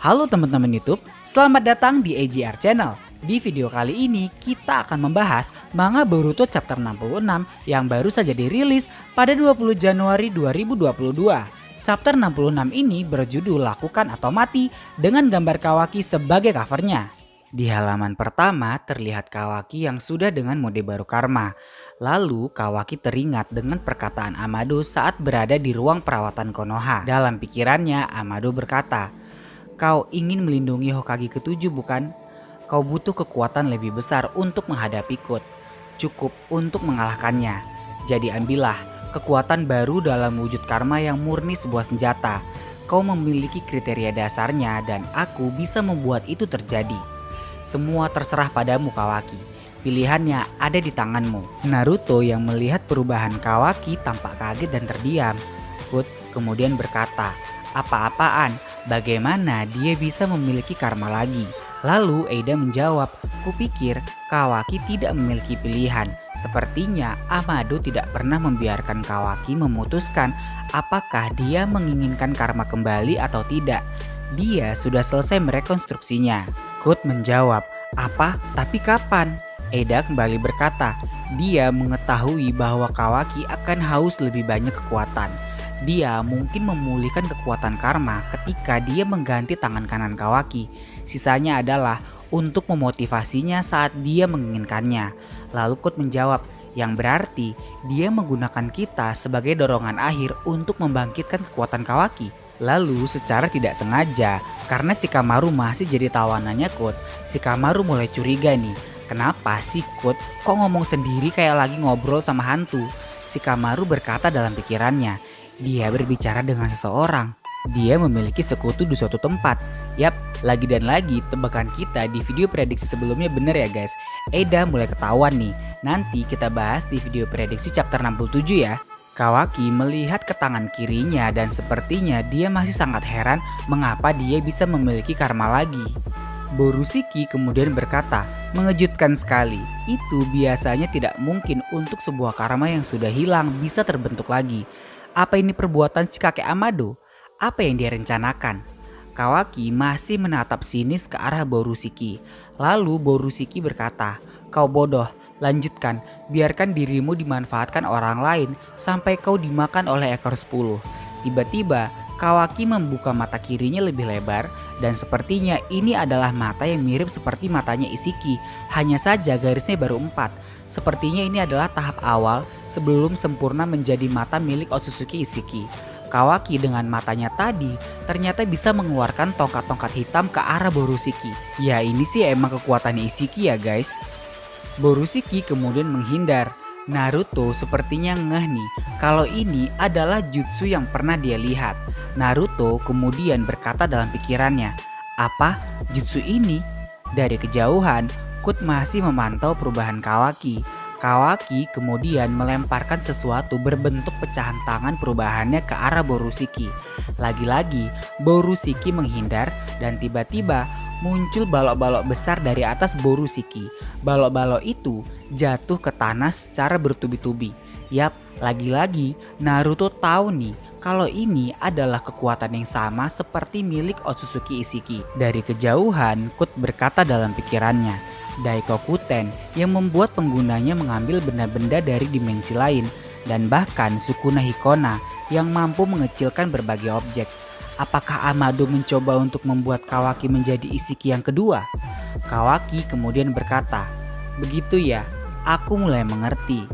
Halo teman-teman YouTube, selamat datang di AJR Channel. Di video kali ini kita akan membahas manga Boruto chapter 66 yang baru saja dirilis pada 20 Januari 2022. Chapter 66 ini berjudul Lakukan atau Mati dengan gambar Kawaki sebagai covernya. Di halaman pertama terlihat Kawaki yang sudah dengan mode baru karma. Lalu Kawaki teringat dengan perkataan Amado saat berada di ruang perawatan Konoha. Dalam pikirannya Amado berkata, "Kau ingin melindungi Hokage ke-7 bukan? Kau butuh kekuatan lebih besar untuk menghadapi Kut. Cukup untuk mengalahkannya. Jadi ambillah kekuatan baru dalam wujud karma yang murni sebuah senjata. Kau memiliki kriteria dasarnya dan aku bisa membuat itu terjadi. Semua terserah padamu Kawaki. Pilihannya ada di tanganmu." Naruto yang melihat perubahan Kawaki tampak kaget dan terdiam. Kut kemudian berkata, "Apa-apaan? Bagaimana dia bisa memiliki karma lagi?" Lalu Eida menjawab, "Kupikir Kawaki tidak memiliki pilihan. Sepertinya Amado tidak pernah membiarkan Kawaki memutuskan apakah dia menginginkan karma kembali atau tidak. Dia sudah selesai merekonstruksinya." Kut menjawab, "Apa? Tapi kapan?" Eida kembali berkata, dia mengetahui bahwa Kawaki akan haus lebih banyak kekuatan. Dia mungkin memulihkan kekuatan karma ketika dia mengganti tangan kanan Kawaki. Sisanya adalah untuk memotivasinya saat dia menginginkannya. Lalu Kut menjawab, yang berarti dia menggunakan kita sebagai dorongan akhir untuk membangkitkan kekuatan Kawaki. Lalu secara tidak sengaja, karena Shikamaru masih jadi tawanannya Kut, Shikamaru mulai curiga nih. Kenapa sih Kut kok ngomong sendiri kayak lagi ngobrol sama hantu? Shikamaru berkata dalam pikirannya, dia berbicara dengan seseorang. Dia memiliki sekutu di suatu tempat. Yap, lagi dan lagi tebakan kita di video prediksi sebelumnya bener ya guys. Eida mulai ketahuan nih. Nanti kita bahas di video prediksi chapter 67 ya. Kawaki melihat ke tangan kirinya dan sepertinya dia masih sangat heran mengapa dia bisa memiliki karma lagi. Borushiki kemudian berkata, "Mengejutkan sekali. Itu biasanya tidak mungkin untuk sebuah karma yang sudah hilang bisa terbentuk lagi. Apa ini perbuatan si kakek Amado? Apa yang dia rencanakan?" Kawaki masih menatap sinis ke arah Borushiki. Lalu Borushiki berkata, "Kau bodoh, lanjutkan. Biarkan dirimu dimanfaatkan orang lain sampai kau dimakan oleh ekor 10. Tiba-tiba Kawaki membuka mata kirinya lebih lebar dan sepertinya ini adalah mata yang mirip seperti matanya Isiki. Hanya saja garisnya baru 4. Sepertinya ini adalah tahap awal sebelum sempurna menjadi mata milik Otsutsuki Isiki. Kawaki dengan matanya tadi ternyata bisa mengeluarkan tongkat-tongkat hitam ke arah Borushiki. Ya ini sih emang kekuatannya Isiki ya guys." Borushiki kemudian menghindar. Naruto sepertinya ngeh nih kalau ini adalah jutsu yang pernah dia lihat. Naruto kemudian berkata dalam pikirannya, "Apa? Jutsu ini?" Dari kejauhan, Kut masih memantau perubahan Kawaki. Kawaki kemudian melemparkan sesuatu berbentuk pecahan tangan perubahannya ke arah Borushiki. Lagi-lagi Borushiki menghindar dan tiba-tiba muncul balok-balok besar dari atas Borushiki. Balok-balok itu jatuh ke tanah secara bertubi-tubi. Yap, lagi-lagi Naruto tahu nih kalau ini adalah kekuatan yang sama seperti milik Otsutsuki Isiki. Dari kejauhan, Kut berkata dalam pikirannya, Daikokuten yang membuat penggunanya mengambil benda-benda dari dimensi lain dan bahkan Sukuna Hikona yang mampu mengecilkan berbagai objek. Apakah Amado mencoba untuk membuat Kawaki menjadi Isiki yang kedua? Kawaki kemudian berkata, "Begitu ya, aku mulai mengerti."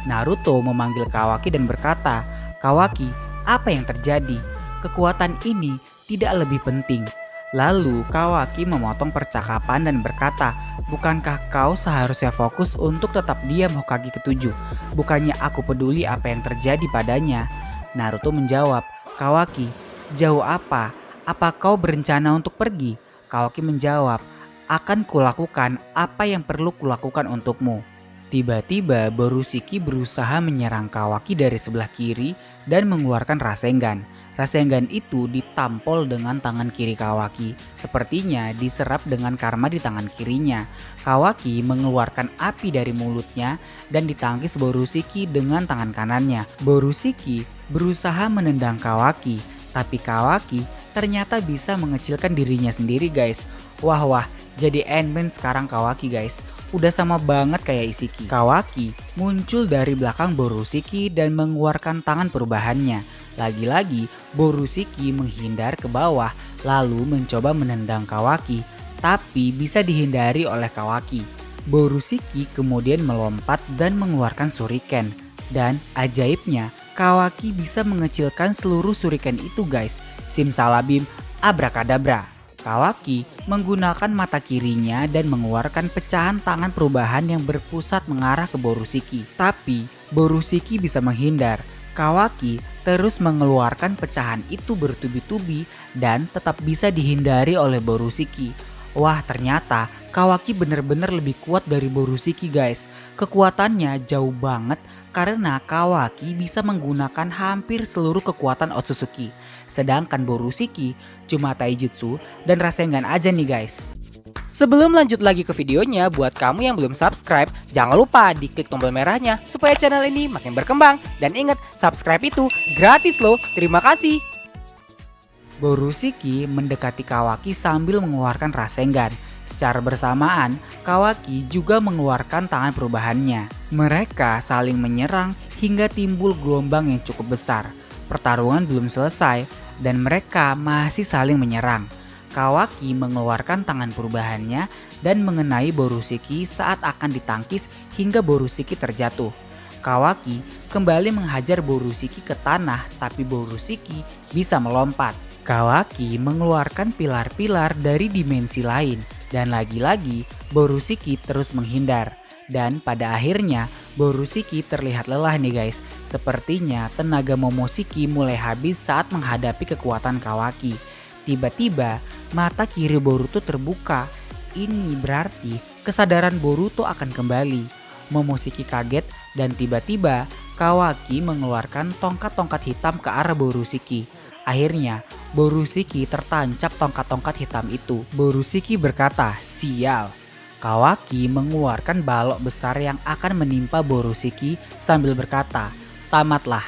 Naruto memanggil Kawaki dan berkata, "Kawaki, apa yang terjadi? Kekuatan ini tidak lebih penting." Lalu Kawaki memotong percakapan dan berkata, "Bukankah kau seharusnya fokus untuk tetap diam Hokage ke-7? Bukannya aku peduli apa yang terjadi padanya?" Naruto menjawab, "Kawaki, sejauh apa? Apa kau berencana untuk pergi?" Kawaki menjawab, "Akan kulakukan apa yang perlu kulakukan untukmu." Tiba-tiba Borushiki berusaha menyerang Kawaki dari sebelah kiri dan mengeluarkan Rasengan. Rasengan itu ditampol dengan tangan kiri Kawaki. Sepertinya diserap dengan karma di tangan kirinya. Kawaki mengeluarkan api dari mulutnya dan ditangkis Borushiki dengan tangan kanannya. Borushiki berusaha menendang Kawaki, Tapi Kawaki ternyata bisa mengecilkan dirinya sendiri guys. Wah, jadi Endman sekarang Kawaki guys. Udah sama banget kayak Isiki. Kawaki muncul dari belakang Borusiki dan mengeluarkan tangan perubahannya. Lagi-lagi Borusiki menghindar ke bawah lalu mencoba menendang Kawaki, tapi bisa dihindari oleh Kawaki. Borusiki kemudian melompat dan mengeluarkan shuriken. Dan ajaibnya, Kawaki bisa mengecilkan seluruh shuriken itu guys. Simsalabim, abrakadabra. Kawaki menggunakan mata kirinya dan mengeluarkan pecahan tangan perubahan yang berpusat mengarah ke Borusiki. Tapi Borusiki bisa menghindar. Kawaki terus mengeluarkan pecahan itu bertubi-tubi dan tetap bisa dihindari oleh Borusiki. Wah, ternyata Kawaki bener-bener lebih kuat dari Borusiki guys. Kekuatannya jauh banget karena Kawaki bisa menggunakan hampir seluruh kekuatan Otsutsuki. Sedangkan Borusiki cuma taijutsu dan Rasengan aja nih guys. Sebelum lanjut lagi ke videonya, buat kamu yang belum subscribe, jangan lupa diklik tombol merahnya supaya channel ini makin berkembang. Dan ingat, subscribe itu gratis loh, terima kasih. Borusiki mendekati Kawaki sambil mengeluarkan Rasengan. Secara bersamaan, Kawaki juga mengeluarkan tangan perubahannya. Mereka saling menyerang hingga timbul gelombang yang cukup besar. Pertarungan belum selesai dan mereka masih saling menyerang. Kawaki mengeluarkan tangan perubahannya dan mengenai Borusiki saat akan ditangkis hingga Borusiki terjatuh. Kawaki kembali menghajar Borusiki ke tanah, tapi Borusiki bisa melompat. Kawaki mengeluarkan pilar-pilar dari dimensi lain dan lagi-lagi Borusiki terus menghindar. Dan pada akhirnya Borusiki terlihat lelah nih guys. Sepertinya tenaga Momoshiki mulai habis saat menghadapi kekuatan Kawaki. Tiba-tiba mata kiri Boruto terbuka. Ini berarti kesadaran Boruto akan kembali. Momoshiki kaget dan tiba-tiba Kawaki mengeluarkan tongkat-tongkat hitam ke arah Borusiki. Akhirnya Borusiki tertancap tongkat-tongkat hitam itu. Borusiki berkata, "Sial." Kawaki mengeluarkan balok besar yang akan menimpa Borusiki sambil berkata, "Tamatlah."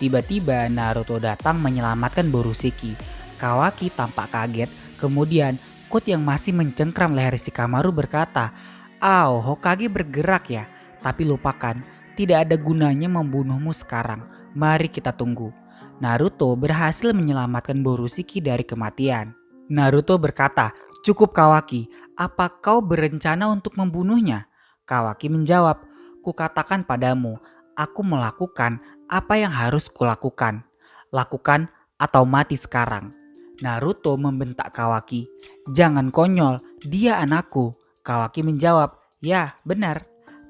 Tiba-tiba Naruto datang menyelamatkan Borusiki. Kawaki tampak kaget, kemudian Kut yang masih mencengkram leher Shikamaru berkata, "Au, Hokage bergerak ya, tapi lupakan, tidak ada gunanya membunuhmu sekarang, mari kita tunggu." Naruto berhasil menyelamatkan Borusiki dari kematian. Naruto berkata, "Cukup Kawaki, apa kau berencana untuk membunuhnya?" Kawaki menjawab, "Kukatakan padamu, aku melakukan apa yang harus kulakukan. Lakukan atau mati sekarang." Naruto membentak Kawaki, "Jangan konyol, dia anakku." Kawaki menjawab, "Ya, benar.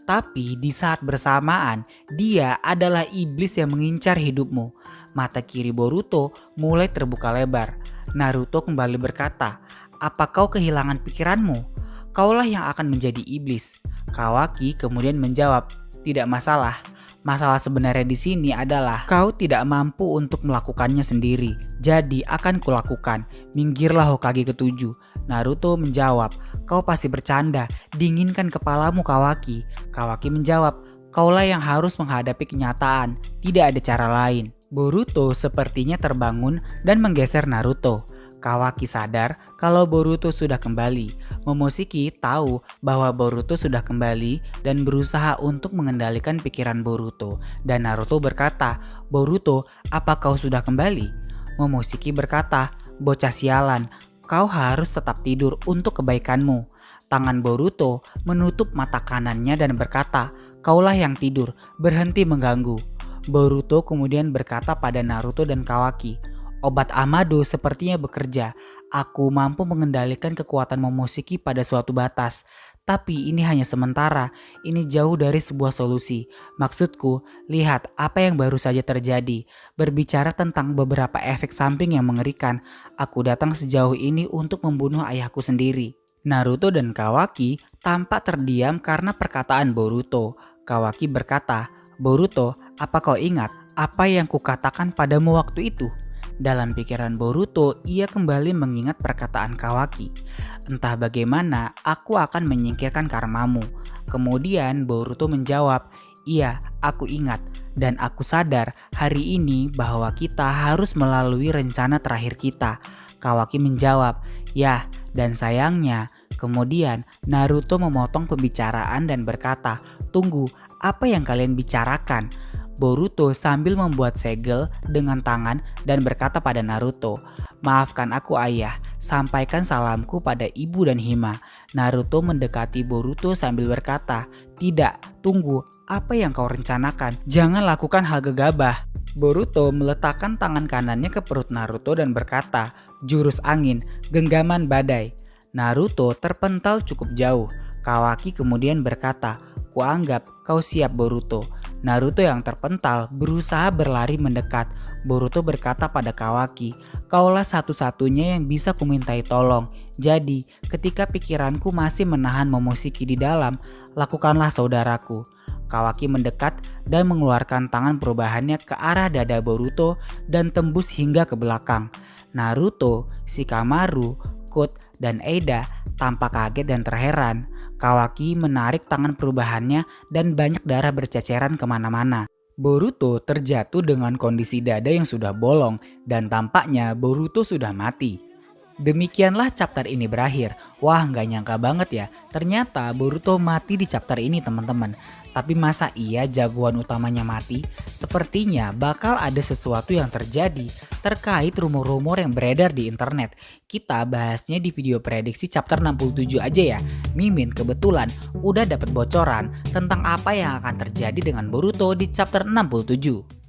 Tapi di saat bersamaan, dia adalah iblis yang mengincar hidupmu." Mata kiri Boruto mulai terbuka lebar. Naruto kembali berkata, "Apa kau kehilangan pikiranmu? Kaulah yang akan menjadi iblis." Kawaki kemudian menjawab, "Tidak masalah. Masalah sebenarnya di sini adalah kau tidak mampu untuk melakukannya sendiri. Jadi akan kulakukan. Minggirlah Hokage ketujuh." Naruto menjawab, "Kau pasti bercanda. Dinginkan kepalamu Kawaki." Kawaki menjawab, "Kaulah yang harus menghadapi kenyataan. Tidak ada cara lain." Boruto sepertinya terbangun dan menggeser Naruto. Kawaki sadar kalau Boruto sudah kembali. Momoshiki tahu bahwa Boruto sudah kembali dan berusaha untuk mengendalikan pikiran Boruto. Dan Naruto berkata, "Boruto, apa kau sudah kembali?" Momoshiki berkata, "Bocah sialan, kau harus tetap tidur untuk kebaikanmu." Tangan Boruto menutup mata kanannya dan berkata, "Kaulah yang tidur, berhenti mengganggu." Boruto kemudian berkata pada Naruto dan Kawaki, "Obat Amado sepertinya bekerja. Aku mampu mengendalikan kekuatan Momoshiki pada suatu batas. Tapi ini hanya sementara. Ini jauh dari sebuah solusi. Maksudku, lihat apa yang baru saja terjadi. Berbicara tentang beberapa efek samping yang mengerikan, aku datang sejauh ini untuk membunuh ayahku sendiri." Naruto dan Kawaki tampak terdiam karena perkataan Boruto. Kawaki berkata, "Boruto, apa kau ingat apa yang kukatakan padamu waktu itu?" Dalam pikiran Boruto, ia kembali mengingat perkataan Kawaki. "Entah bagaimana, aku akan menyingkirkan karmamu." Kemudian Boruto menjawab, "Iya, aku ingat. Dan aku sadar hari ini bahwa kita harus melalui rencana terakhir kita. Kawaki menjawab, "Yah, dan sayangnya." Kemudian Naruto memotong pembicaraan dan berkata, "Tunggu, apa yang kalian bicarakan?" Boruto sambil membuat segel dengan tangan dan berkata pada Naruto, "Maafkan aku ayah, sampaikan salamku pada ibu dan Hima." Naruto mendekati Boruto sambil berkata, "Tidak, tunggu, apa yang kau rencanakan? Jangan lakukan hal gegabah." Boruto meletakkan tangan kanannya ke perut Naruto dan berkata, "Jurus angin, genggaman badai." Naruto terpental cukup jauh. Kawaki kemudian berkata, "Kuanggap kau siap Boruto." Naruto yang terpental berusaha berlari mendekat. Boruto berkata pada Kawaki, "Kaulah satu-satunya yang bisa kumintai tolong. Jadi ketika pikiranku masih menahan Momoshiki di dalam, lakukanlah saudaraku." Kawaki mendekat dan mengeluarkan tangan perubahannya ke arah dada Boruto dan tembus hingga ke belakang. Naruto, Shikamaru, Kut, dan Eida tampak kaget dan terheran. Kawaki menarik tangan perubahannya dan banyak darah berceceran kemana-mana. Boruto terjatuh dengan kondisi dada yang sudah bolong dan tampaknya Boruto sudah mati. Demikianlah chapter ini berakhir. Wah, nggak nyangka banget ya. Ternyata Boruto mati di chapter ini teman-teman. Tapi masa iya jagoan utamanya mati? Sepertinya bakal ada sesuatu yang terjadi terkait rumor-rumor yang beredar di internet. Kita bahasnya di video prediksi chapter 67 aja ya. Mimin kebetulan udah dapat bocoran tentang apa yang akan terjadi dengan Boruto di chapter 67.